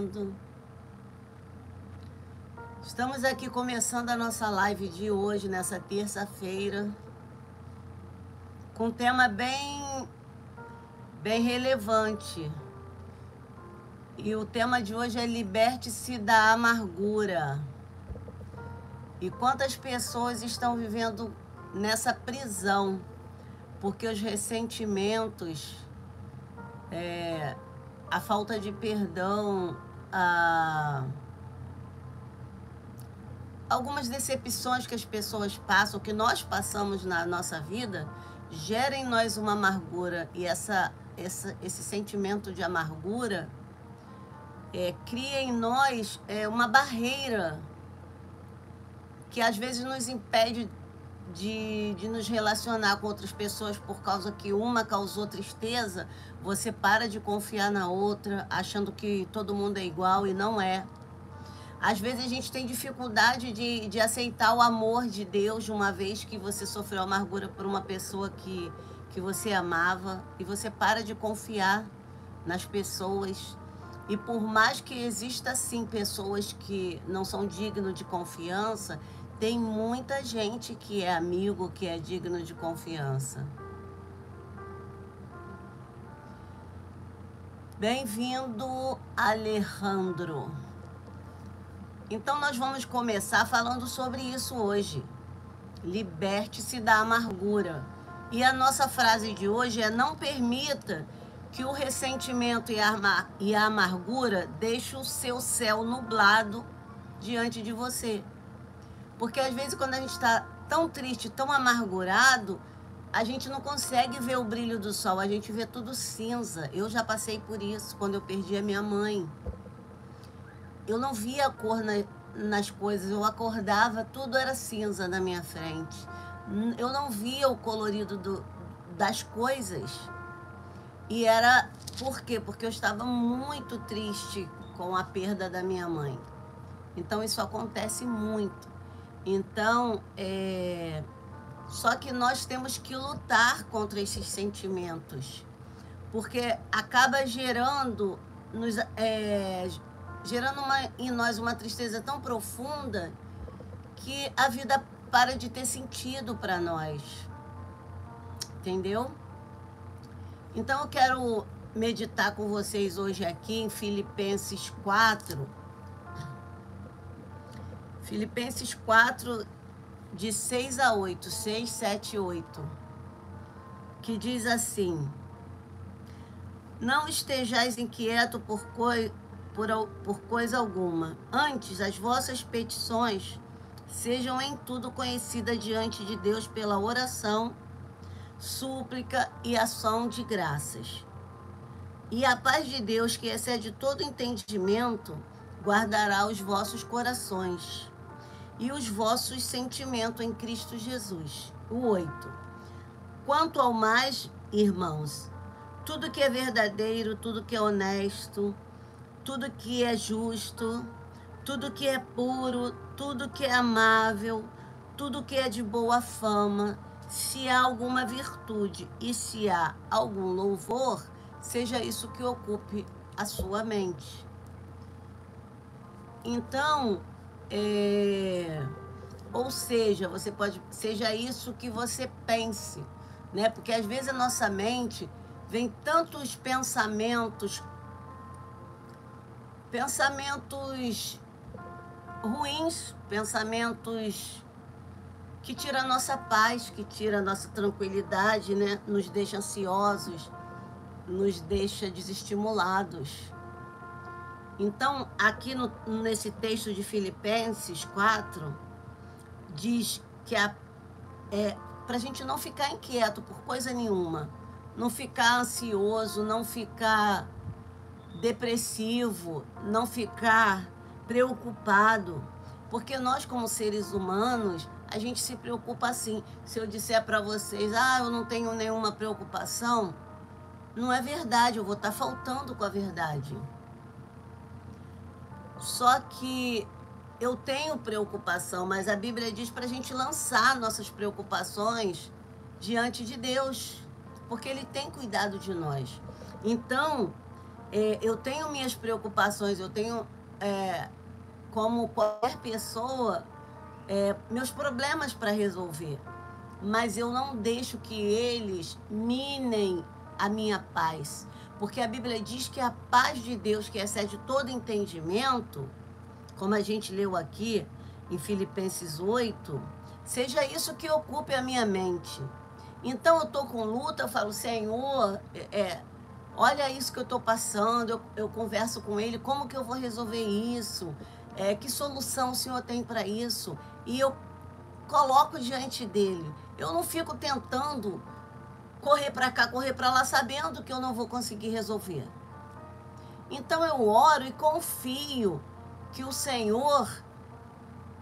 bem-vindo. Estamos aqui começando a nossa live de hoje, nessa terça-feira, com um tema bem relevante. E o tema de hoje é liberte-se da amargura. E quantas pessoas estão vivendo nessa prisão, porque os ressentimentos, a falta de perdão, algumas decepções que as pessoas passam, que nós passamos na nossa vida, gera em nós uma amargura. E esse sentimento de amargura cria em nós uma barreira que às vezes nos impede de nos relacionar com outras pessoas, por causa que uma causou tristeza. Você para de confiar na outra, achando que todo mundo é igual, e não é. Às vezes a gente tem dificuldade de aceitar o amor de Deus, uma vez que você sofreu amargura por uma pessoa que você amava, e você para de confiar nas pessoas. E por mais que exista sim pessoas que não são dignas de confiança, tem muita gente que é amigo, que é digno de confiança. Bem-vindo, Alejandro. Então nós vamos começar falando sobre isso hoje. Liberte-se da amargura. E a nossa frase de hoje é: não permita que o ressentimento e a amargura deixem o seu céu nublado diante de você. Porque às vezes quando a gente está tão triste, tão amargurado, a gente não consegue ver o brilho do sol, a gente vê tudo cinza. Eu já passei por isso quando eu perdi a minha mãe. Eu não via a cor nas coisas, eu acordava, tudo era cinza na minha frente. Eu não via o colorido das coisas. E era por quê? Porque eu estava muito triste com a perda da minha mãe. Então isso acontece muito. Então, só que nós temos que lutar contra esses sentimentos, porque acaba gerando em nós uma tristeza tão profunda que a vida para de ter sentido para nós. Entendeu? Então eu quero meditar com vocês hoje aqui em Filipenses 4. Filipenses 4, de 6 a 8, 6, 7 e 8, que diz assim: não estejais inquietos por coisa alguma, antes as vossas petições sejam em tudo conhecidas diante de Deus pela oração, súplica e ação de graças. E a paz de Deus, que excede todo entendimento, guardará os vossos corações e os vossos sentimentos em Cristo Jesus. O 8. Quanto ao mais, irmãos, tudo que é verdadeiro, tudo que é honesto, tudo que é justo, tudo que é puro, tudo que é amável, tudo que é de boa fama, se há alguma virtude e se há algum louvor, seja isso que ocupe a sua mente. Então, ou seja, seja isso que você pense, né? Porque às vezes a nossa mente vem tantos pensamentos ruins, pensamentos que tiram a nossa paz, que tiram a nossa tranquilidade, né? Nos deixa ansiosos, nos deixa desestimulados. Então, aqui nesse texto de Filipenses 4, diz que para a gente não ficar inquieto por coisa nenhuma, não ficar ansioso, não ficar depressivo, não ficar preocupado, porque nós, como seres humanos, a gente se preocupa assim. Se eu disser para vocês, eu não tenho nenhuma preocupação, não é verdade, eu vou estar faltando com a verdade. Só que eu tenho preocupação, mas a Bíblia diz para a gente lançar nossas preocupações diante de Deus, porque Ele tem cuidado de nós. Então, Eu tenho minhas preocupações, eu tenho, como qualquer pessoa, meus problemas para resolver. Mas eu não deixo que eles minem a minha paz. Porque a Bíblia diz que a paz de Deus, que excede todo entendimento, como a gente leu aqui em Filipenses 8, seja isso que ocupe a minha mente. Então eu estou com luta, eu falo, Senhor, olha isso que eu estou passando, eu converso com Ele, como que eu vou resolver isso? Que solução o Senhor tem para isso? E eu coloco diante dele. Eu não fico tentando correr para cá, correr para lá, sabendo que eu não vou conseguir resolver. Então eu oro e confio que o Senhor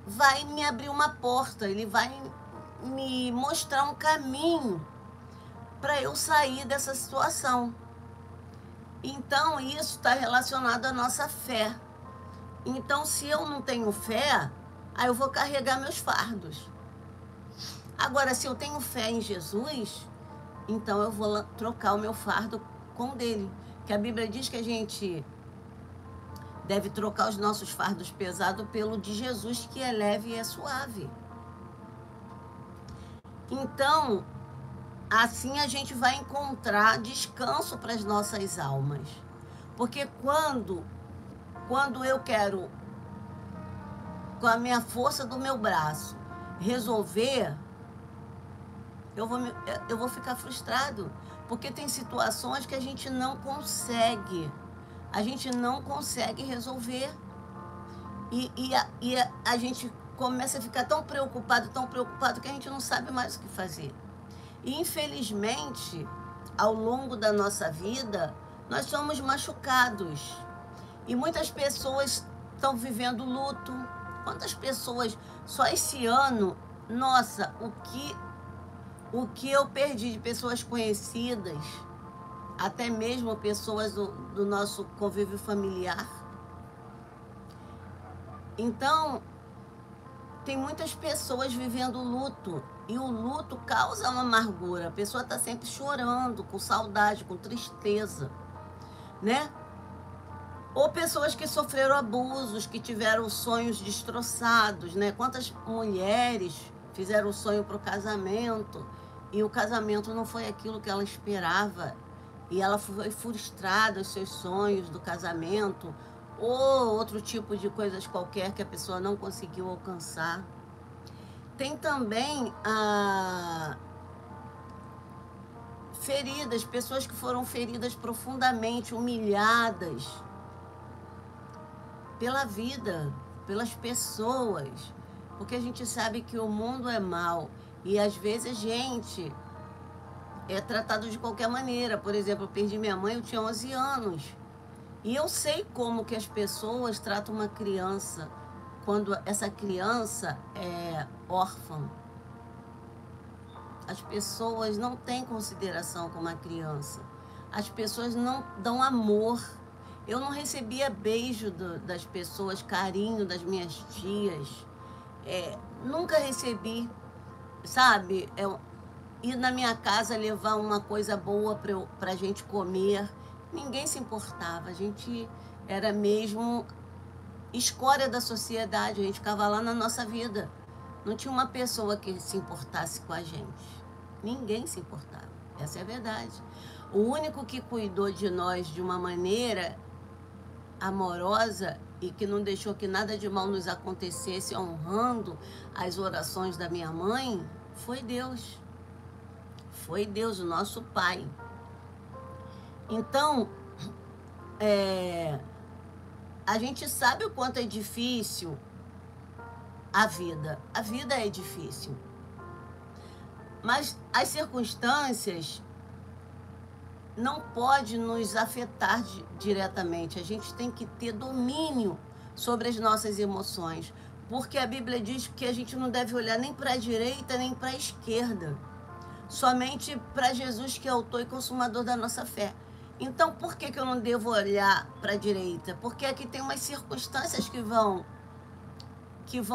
vai me abrir uma porta, Ele vai me mostrar um caminho para eu sair dessa situação. Então isso está relacionado à nossa fé. Então se eu não tenho fé, aí eu vou carregar meus fardos. Agora, se eu tenho fé em Jesus, então eu vou trocar o meu fardo com o dele. Que a Bíblia diz que a gente deve trocar os nossos fardos pesados pelo de Jesus, que é leve e é suave. Então, assim a gente vai encontrar descanso para as nossas almas. Porque quando eu quero, com a minha força do meu braço, resolver, eu vou ficar frustrado. Porque tem situações que a gente não consegue. A gente não consegue resolver. E a gente começa a ficar tão preocupado, que a gente não sabe mais o que fazer. E, infelizmente, ao longo da nossa vida, nós somos machucados. E muitas pessoas estão vivendo luto. Quantas pessoas, só esse ano, nossa, o que eu perdi de pessoas conhecidas, até mesmo pessoas do nosso convívio familiar. Então, tem muitas pessoas vivendo luto, e o luto causa uma amargura. A pessoa está sempre chorando, com saudade, com tristeza, né? Ou pessoas que sofreram abusos, que tiveram sonhos destroçados, né? Quantas mulheres fizeram sonho para o casamento, e o casamento não foi aquilo que ela esperava, e ela foi frustrada, os seus sonhos do casamento, ou outro tipo de coisas qualquer que a pessoa não conseguiu alcançar. Tem também feridas, pessoas que foram feridas profundamente, humilhadas pela vida, pelas pessoas, porque a gente sabe que o mundo é mau e às vezes a gente é tratado de qualquer maneira. Por exemplo, eu perdi minha mãe, eu tinha 11 anos. E eu sei como que as pessoas tratam uma criança quando essa criança é órfã. As pessoas não têm consideração com uma criança. As pessoas não dão amor. Eu não recebia beijo das pessoas, carinho das minhas tias. Nunca recebi, sabe? Ir na minha casa levar uma coisa boa para a gente comer. Ninguém se importava. A gente era mesmo escória da sociedade. A gente ficava lá na nossa vida. Não tinha uma pessoa que se importasse com a gente. Ninguém se importava. Essa é a verdade. O único que cuidou de nós de uma maneira amorosa e que não deixou que nada de mal nos acontecesse, honrando as orações da minha mãe, foi Deus. Foi Deus, o nosso Pai. Então, a gente sabe o quanto é difícil a vida. A vida é difícil. Mas as circunstâncias não podem nos afetar diretamente. A gente tem que ter domínio sobre as nossas emoções. Porque a Bíblia diz que a gente não deve olhar nem para a direita nem para a esquerda. Somente para Jesus, que é autor e consumador da nossa fé. Então, por que eu não devo olhar para a direita? Porque aqui tem umas circunstâncias que vão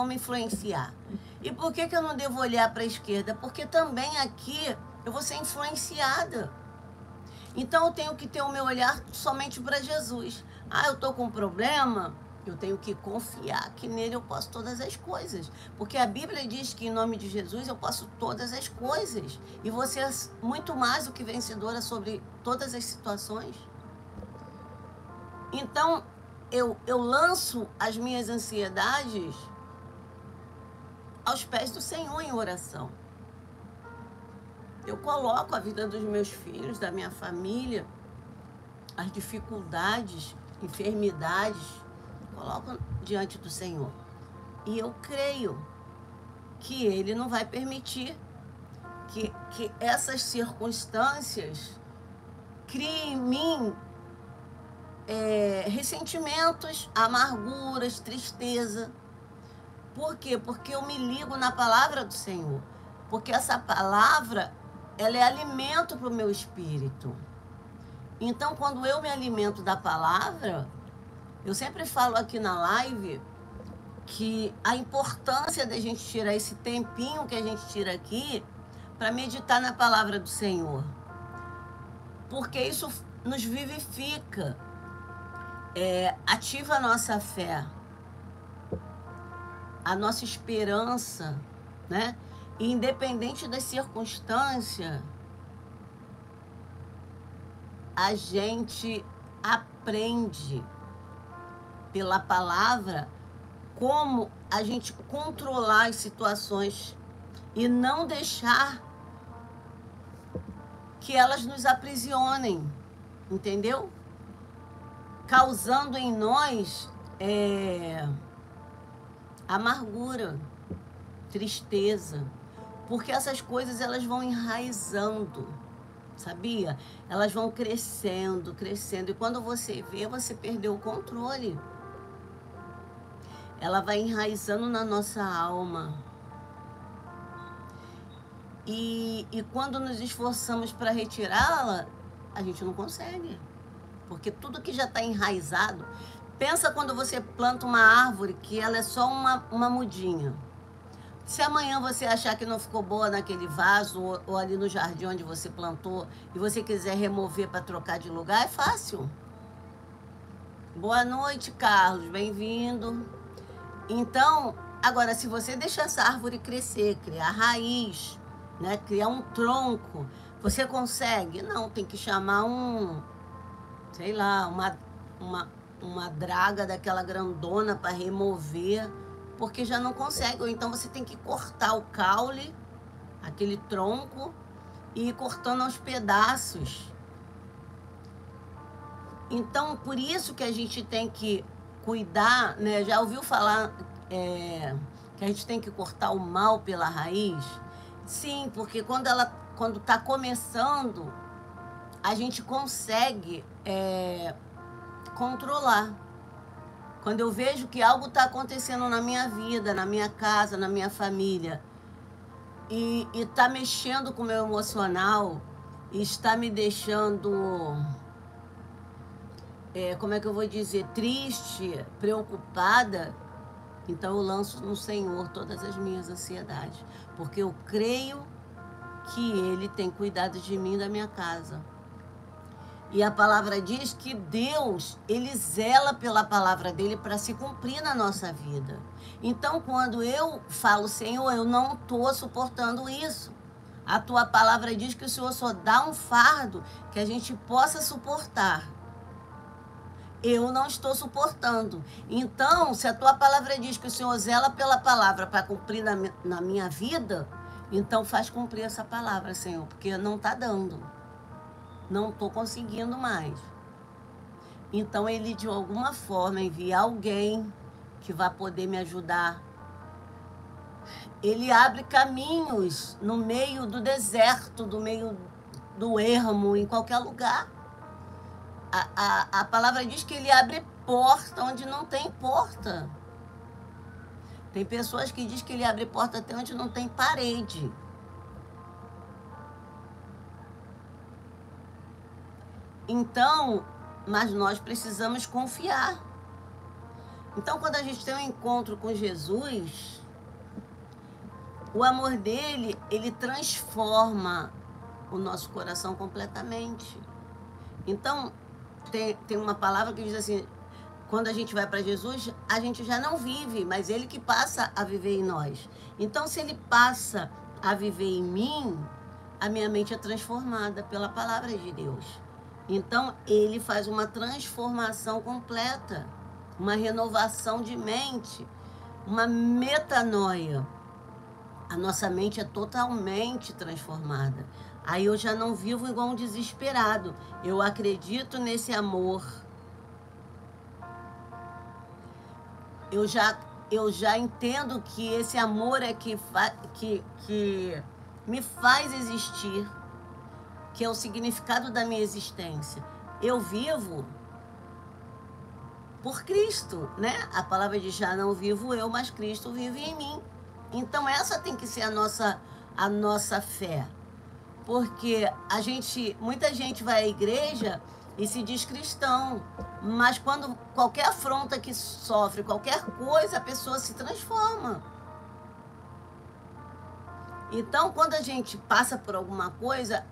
me influenciar. E por que eu não devo olhar para a esquerda? Porque também aqui eu vou ser influenciada. Então eu tenho que ter o meu olhar somente para Jesus. Ah, eu estou com um problema, eu tenho que confiar que nele eu posso todas as coisas. Porque a Bíblia diz que em nome de Jesus eu posso todas as coisas. E você é muito mais do que vencedora sobre todas as situações. Então eu lanço as minhas ansiedades aos pés do Senhor em oração. Eu coloco a vida dos meus filhos, da minha família, as dificuldades, enfermidades, coloco diante do Senhor. E eu creio que Ele não vai permitir que essas circunstâncias criem em mim ressentimentos, amarguras, tristeza. Por quê? Porque eu me ligo na palavra do Senhor. Porque essa palavra, ela é alimento para o meu espírito. Então, quando eu me alimento da palavra, eu sempre falo aqui na live que a importância da gente tirar esse tempinho que a gente tira aqui para meditar na palavra do Senhor. Porque isso nos vivifica, ativa a nossa fé, a nossa esperança, né? E independente das circunstâncias, a gente aprende pela palavra como a gente controlar as situações e não deixar que elas nos aprisionem, entendeu? Causando em nós amargura, tristeza, porque essas coisas elas vão enraizando, sabia? Elas vão crescendo, crescendo, e quando você vê, você perdeu o controle. Ela vai enraizando na nossa alma. E quando nos esforçamos para retirá-la, a gente não consegue. Porque tudo que já está enraizado... Pensa quando você planta uma árvore que ela é só uma mudinha. Se amanhã você achar que não ficou boa naquele vaso ou ali no jardim onde você plantou e você quiser remover para trocar de lugar, é fácil. Boa noite, Carlos. Bem-vindo. Então, agora, se você deixar essa árvore crescer, criar raiz, né, criar um tronco, você consegue? Não, tem que chamar sei lá, uma draga daquela grandona para remover, porque já não consegue. Ou então você tem que cortar o caule, aquele tronco, e ir cortando aos pedaços. Então, por isso que a gente tem que cuidar, né? Já ouviu falar que a gente tem que cortar o mal pela raiz? Sim, porque quando está começando, a gente consegue controlar. Quando eu vejo que algo está acontecendo na minha vida, na minha casa, na minha família, e está mexendo com o meu emocional, e está me deixando, como é que eu vou dizer, triste, preocupada, então eu lanço no Senhor todas as minhas ansiedades, porque eu creio que Ele tem cuidado de mim e da minha casa. E a palavra diz que Deus, Ele zela pela palavra dEle para se cumprir na nossa vida. Então, quando eu falo, Senhor, eu não estou suportando isso. A Tua palavra diz que o Senhor só dá um fardo que a gente possa suportar. Eu não estou suportando. Então, se a Tua palavra diz que o Senhor zela pela palavra para cumprir na minha vida, então faz cumprir essa palavra, Senhor, porque não está dando. Não estou conseguindo mais. Então, Ele, de alguma forma, envia alguém que vai poder me ajudar. Ele abre caminhos no meio do deserto, no meio do ermo, em qualquer lugar. A palavra diz que Ele abre porta onde não tem porta. Tem pessoas que dizem que Ele abre porta até onde não tem parede. Então, mas nós precisamos confiar. Então, quando a gente tem um encontro com Jesus, o amor dele, ele transforma o nosso coração completamente. Então, tem uma palavra que diz assim, quando a gente vai para Jesus, a gente já não vive, mas Ele que passa a viver em nós. Então, se Ele passa a viver em mim, a minha mente é transformada pela palavra de Deus. Então, Ele faz uma transformação completa, uma renovação de mente, uma metanoia. A nossa mente é totalmente transformada. Aí eu já não vivo igual um desesperado. Eu acredito nesse amor. Eu já entendo que esse amor é que me faz existir, que é o significado da minha existência. Eu vivo por Cristo, né? A palavra diz, já não vivo eu, mas Cristo vive em mim. Então essa tem que ser a nossa fé. Porque muita gente vai à igreja e se diz cristão, mas quando qualquer afronta que sofre, qualquer coisa, a pessoa se transforma. Então, quando a gente passa por alguma coisa,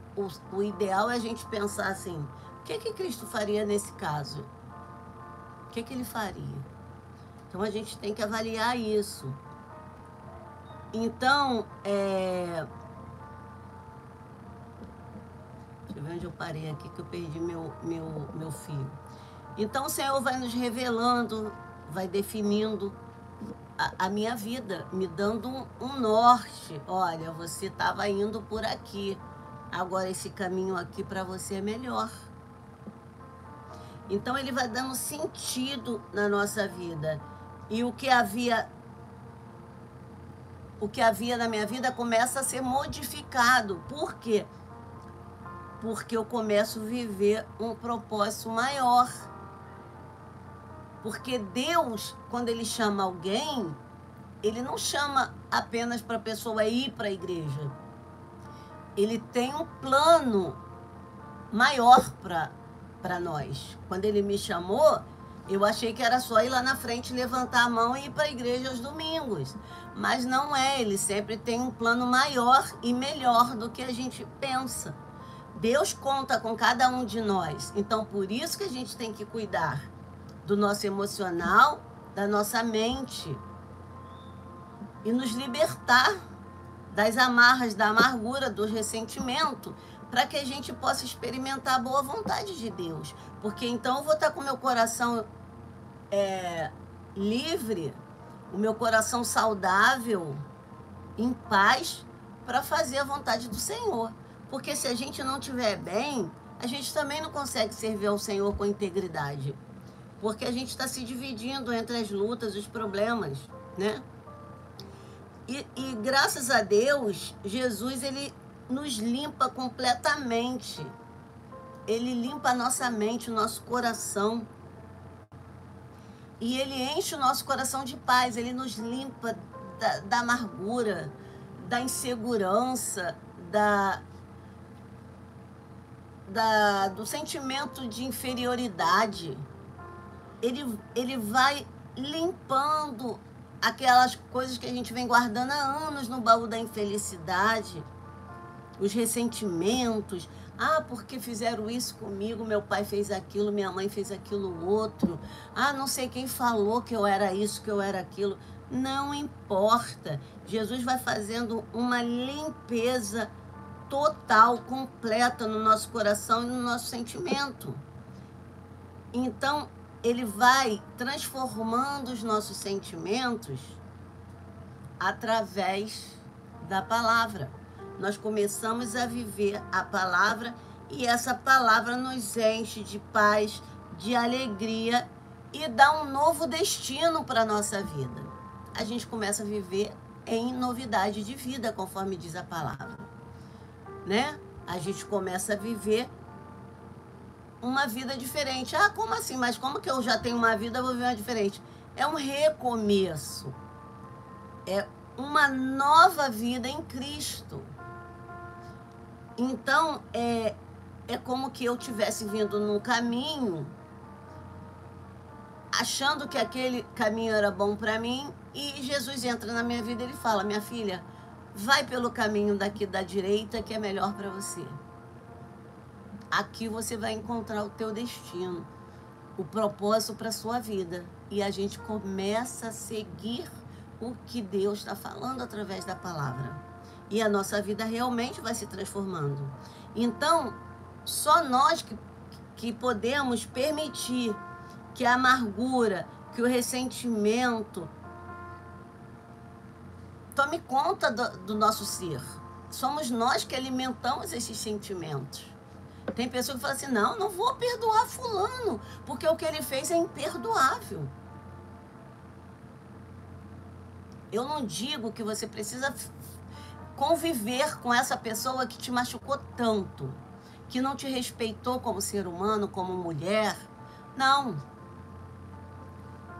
o ideal é a gente pensar assim, o que Cristo faria nesse caso? O que ele faria? Então, a gente tem que avaliar isso. Então, deixa eu ver onde eu parei aqui, que eu perdi meu fio. Então, o Senhor vai nos revelando, vai definindo a minha vida, me dando um norte. Olha, você estava indo por aqui, agora esse caminho aqui para você é melhor. Então, Ele vai dando sentido na nossa vida. E o que havia na minha vida começa a ser modificado. Por quê? Porque eu começo a viver um propósito maior. Porque Deus, quando Ele chama alguém, Ele não chama apenas para a pessoa ir para a igreja. Ele tem um plano maior para nós. Quando Ele me chamou, eu achei que era só ir lá na frente, levantar a mão e ir para a igreja aos domingos. Mas não é, Ele sempre tem um plano maior e melhor do que a gente pensa. Deus conta com cada um de nós. Então, por isso que a gente tem que cuidar do nosso emocional, da nossa mente. E nos libertar das amarras, da amargura, do ressentimento, para que a gente possa experimentar a boa vontade de Deus. Porque então eu vou estar com o meu coração livre, o meu coração saudável, em paz, para fazer a vontade do Senhor. Porque se a gente não estiver bem, a gente também não consegue servir ao Senhor com integridade. Porque a gente está se dividindo entre as lutas, os problemas, né? E graças a Deus, Jesus, Ele nos limpa completamente. Ele limpa a nossa mente, o nosso coração. E Ele enche o nosso coração de paz. Ele nos limpa da amargura, da insegurança, do sentimento de inferioridade. Ele vai limpando aquelas coisas que a gente vem guardando há anos no baú da infelicidade, os ressentimentos. Ah, porque fizeram isso comigo, meu pai fez aquilo, minha mãe fez aquilo outro. Ah, não sei quem falou que eu era isso, que eu era aquilo. Não importa. Jesus vai fazendo uma limpeza total, completa no nosso coração e no nosso sentimento. Então, Ele vai transformando os nossos sentimentos através da palavra. Nós começamos a viver a palavra e essa palavra nos enche de paz, de alegria e dá um novo destino para a nossa vida. A gente começa a viver em novidade de vida, conforme diz a palavra, né? A gente começa a viver uma vida diferente. Ah, como assim? Mas como que eu já tenho uma vida, eu vou viver uma diferente? É um recomeço. É uma nova vida em Cristo. Então, é como que eu tivesse vindo num caminho, achando que aquele caminho era bom para mim, e Jesus entra na minha vida e Ele fala, minha filha, vai pelo caminho daqui da direita, que é melhor para você. aqui você vai encontrar o teu destino, o propósito para a sua vida. E a gente começa a seguir o que Deus está falando através da palavra. E a nossa vida realmente vai se transformando. Então, só nós que podemos permitir que a amargura, que o ressentimento tome conta do nosso ser. Somos nós que alimentamos esses sentimentos. Tem pessoa que fala assim, não vou perdoar fulano, porque o que ele fez é imperdoável. Eu não digo que você precisa conviver com essa pessoa que te machucou tanto, que não te respeitou como ser humano, como mulher. Não.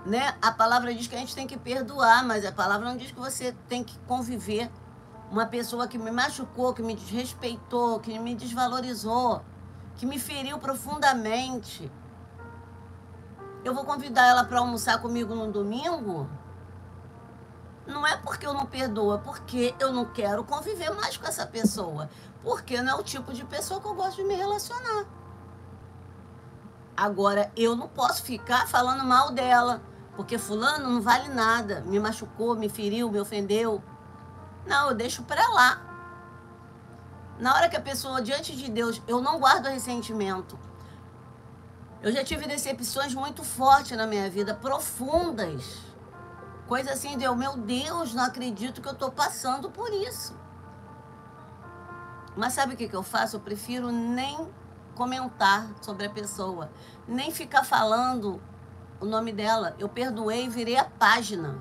Né? A palavra diz que a gente tem que perdoar, mas a palavra não diz que você tem que conviver. Uma pessoa que me machucou, que me desrespeitou, que me desvalorizou, que me feriu profundamente. Eu vou convidar ela para almoçar comigo no domingo? Não é porque eu não perdoo, é porque eu não quero conviver mais com essa pessoa. Porque não é o tipo de pessoa que eu gosto de me relacionar. Agora, eu não posso ficar falando mal dela, porque fulano não vale nada, me machucou, me feriu, me ofendeu. Não, eu deixo pra lá. Na hora que a pessoa, diante de Deus, eu não guardo ressentimento. Eu já tive decepções muito fortes na minha vida, profundas. Coisa assim de eu, meu Deus, não acredito que eu tô passando por isso. Mas sabe o que eu faço? Eu prefiro nem comentar sobre a pessoa, nem ficar falando o nome dela. Eu perdoei e virei a página.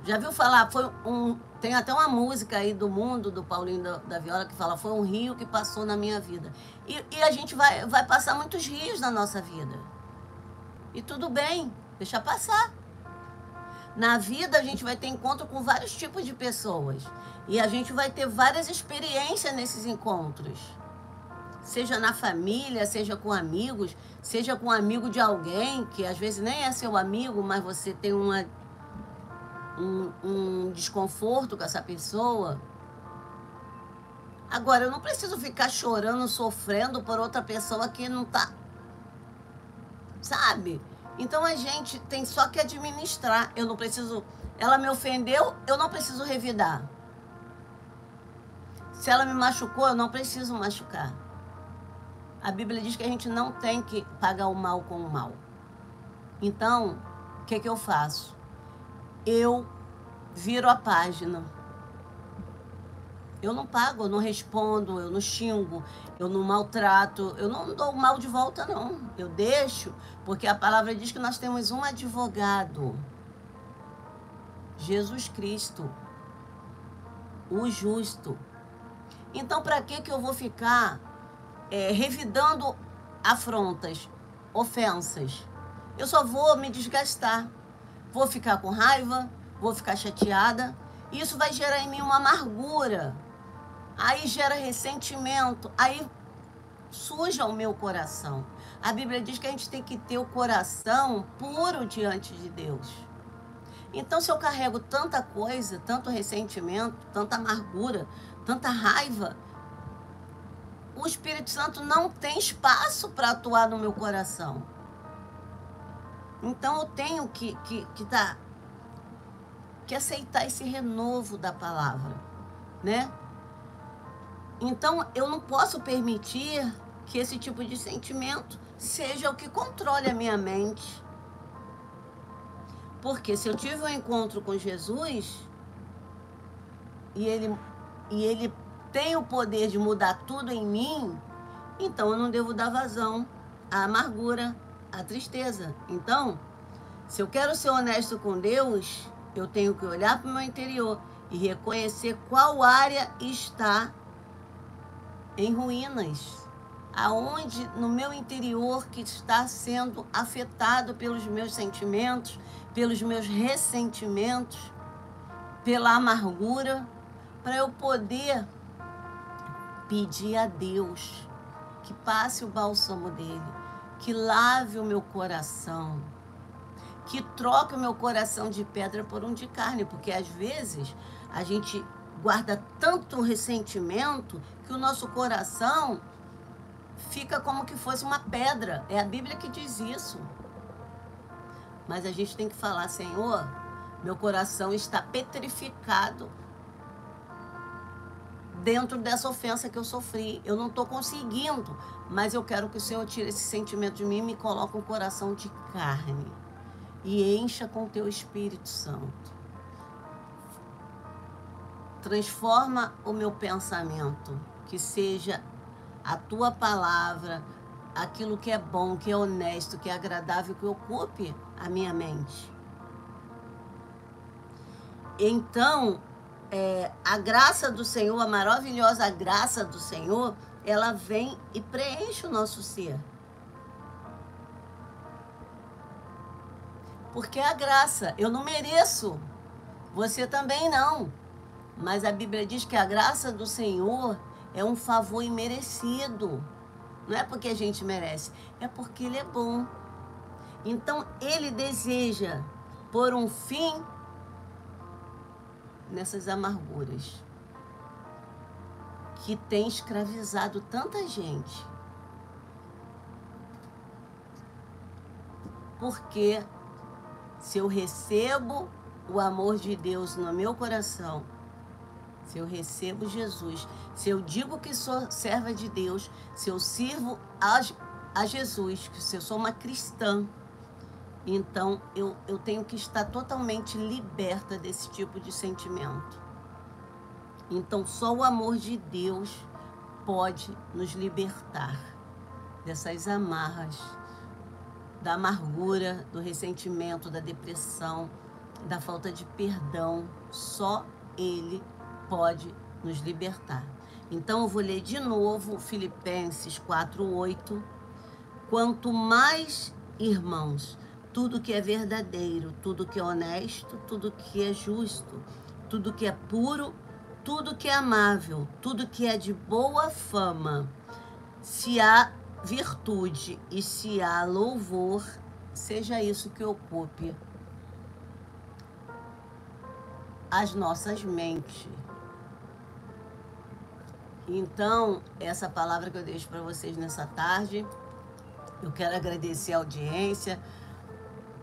Já viu falar? Tem até uma música aí do Mundo, do Paulinho da Viola, que fala, foi um rio que passou na minha vida. E a gente vai passar muitos rios na nossa vida. E tudo bem, deixa passar. Na vida a gente vai ter encontro com vários tipos de pessoas. E a gente vai ter várias experiências nesses encontros. Seja na família, seja com amigos, seja com um amigo de alguém, que às vezes nem é seu amigo, mas você tem um desconforto com essa pessoa. Agora, eu não preciso ficar chorando, sofrendo por outra pessoa que não tá... Sabe? Então a gente tem só que administrar. Eu não preciso... Ela me ofendeu, eu não preciso revidar. Se ela me machucou, eu não preciso machucar. A Bíblia diz que a gente não tem que pagar o mal com o mal. Então, o que eu faço? Eu viro a página. Eu não pago, eu não respondo, eu não xingo, eu não maltrato, eu não dou mal de volta, não. Eu deixo, porque a palavra diz que nós temos um advogado, Jesus Cristo, o justo. Então, para que eu vou ficar revidando afrontas, ofensas? Eu só vou me desgastar, vou ficar com raiva, vou ficar chateada, e isso vai gerar em mim uma amargura. Aí gera ressentimento, aí suja o meu coração. A Bíblia diz que a gente tem que ter o coração puro diante de Deus. Então, se eu carrego tanta coisa, tanto ressentimento, tanta amargura, tanta raiva, o Espírito Santo não tem espaço para atuar no meu coração. Então, eu tenho que aceitar esse renovo da palavra, né? Então, eu não posso permitir que esse tipo de sentimento seja o que controle a minha mente. Porque se eu tive um encontro com Jesus e ele tem o poder de mudar tudo em mim, então eu não devo dar vazão à amargura, à tristeza. Então, se eu quero ser honesto com Deus, eu tenho que olhar para o meu interior e reconhecer qual área está em ruínas, aonde no meu interior que está sendo afetado pelos meus sentimentos, pelos meus ressentimentos, pela amargura, para eu poder pedir a Deus que passe o bálsamo dele, que lave o meu coração, que troque o meu coração de pedra por um de carne, porque às vezes a gente guarda tanto ressentimento que o nosso coração fica como que fosse uma pedra. É a Bíblia que diz isso. Mas a gente tem que falar, Senhor, meu coração está petrificado dentro dessa ofensa que eu sofri. Eu não estou conseguindo, mas eu quero que o Senhor tire esse sentimento de mim e me coloque um coração de carne e encha com o teu Espírito Santo. Transforma o meu pensamento, que seja a tua palavra, aquilo que é bom, que é honesto, que é agradável, que ocupe a minha mente. Então, a graça do Senhor, a maravilhosa graça do Senhor, ela vem e preenche o nosso ser. Porque a graça, eu não mereço, você também não. Mas a Bíblia diz que a graça do Senhor é um favor imerecido. Não é porque a gente merece, é porque Ele é bom. Então, Ele deseja pôr um fim nessas amarguras que tem escravizado tanta gente. Porque se eu recebo o amor de Deus no meu coração, se eu recebo Jesus, se eu digo que sou serva de Deus, se eu sirvo a Jesus, se eu sou uma cristã, então eu tenho que estar totalmente liberta desse tipo de sentimento. Então só o amor de Deus pode nos libertar dessas amarras, da amargura, do ressentimento, da depressão, da falta de perdão. Só Ele pode nos libertar. Então eu vou ler de novo Filipenses 4:8. Quanto mais, irmãos, tudo que é verdadeiro, tudo que é honesto, tudo que é justo, tudo que é puro, tudo que é amável, tudo que é de boa fama, se há virtude e se há louvor, seja isso que ocupe as nossas mentes. Então, essa palavra que eu deixo para vocês nessa tarde, eu quero agradecer a audiência.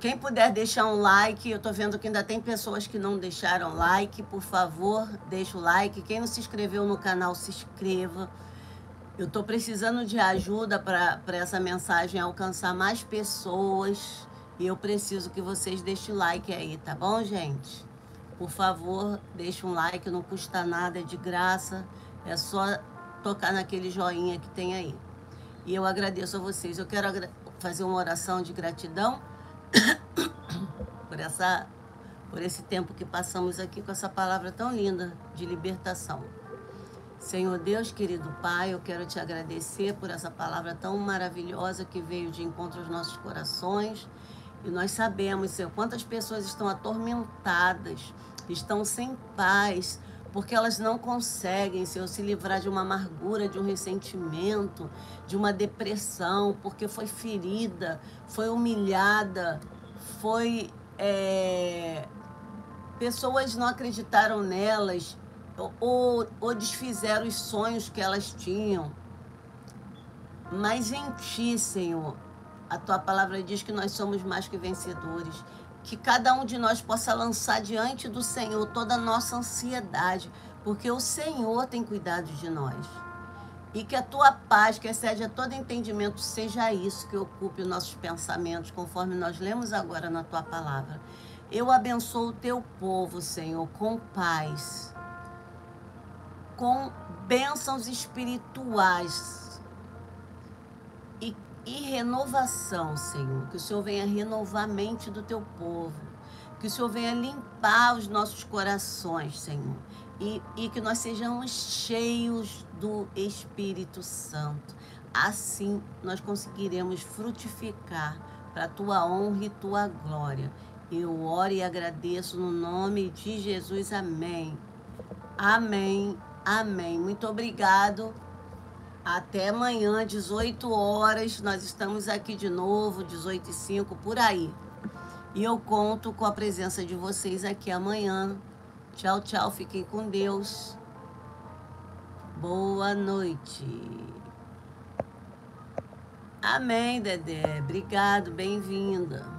Quem puder deixar um like, eu tô vendo que ainda tem pessoas que não deixaram like, por favor, deixa o like. Quem não se inscreveu no canal, se inscreva. Eu tô precisando de ajuda para essa mensagem alcançar mais pessoas. E eu preciso que vocês deixem o like aí, tá bom, gente? Por favor, deixa um like, não custa nada, é de graça. É só tocar naquele joinha que tem aí. E eu agradeço a vocês. Eu quero fazer uma oração de gratidão por esse tempo que passamos aqui com essa palavra tão linda de libertação. Senhor Deus, querido Pai, eu quero te agradecer por essa palavra tão maravilhosa que veio de encontro aos nossos corações. E nós sabemos, Senhor, quantas pessoas estão atormentadas, estão sem paz, porque elas não conseguem, Senhor, se livrar de uma amargura, de um ressentimento, de uma depressão, porque foi ferida, foi humilhada, pessoas não acreditaram nelas, ou desfizeram os sonhos que elas tinham. Mas em Ti, Senhor, a Tua palavra diz que nós somos mais que vencedores. Que cada um de nós possa lançar diante do Senhor toda a nossa ansiedade, porque o Senhor tem cuidado de nós. E que a Tua paz, que excede a todo entendimento, seja isso que ocupe os nossos pensamentos, conforme nós lemos agora na Tua palavra. Eu abençoo o Teu povo, Senhor, com paz, com bênçãos espirituais e renovação, Senhor. Que o Senhor venha renovar a mente do Teu povo. Que o Senhor venha limpar os nossos corações, Senhor. E que nós sejamos cheios do Espírito Santo. Assim nós conseguiremos frutificar para a Tua honra e Tua glória. Eu oro e agradeço no nome de Jesus. Amém. Amém. Amém. Muito obrigado. Até amanhã, 18 horas. Nós estamos aqui de novo, 18h05, por aí. E eu conto com a presença de vocês aqui amanhã. Tchau, tchau. Fiquem com Deus. Boa noite. Amém, Dedé. Obrigado, bem-vinda.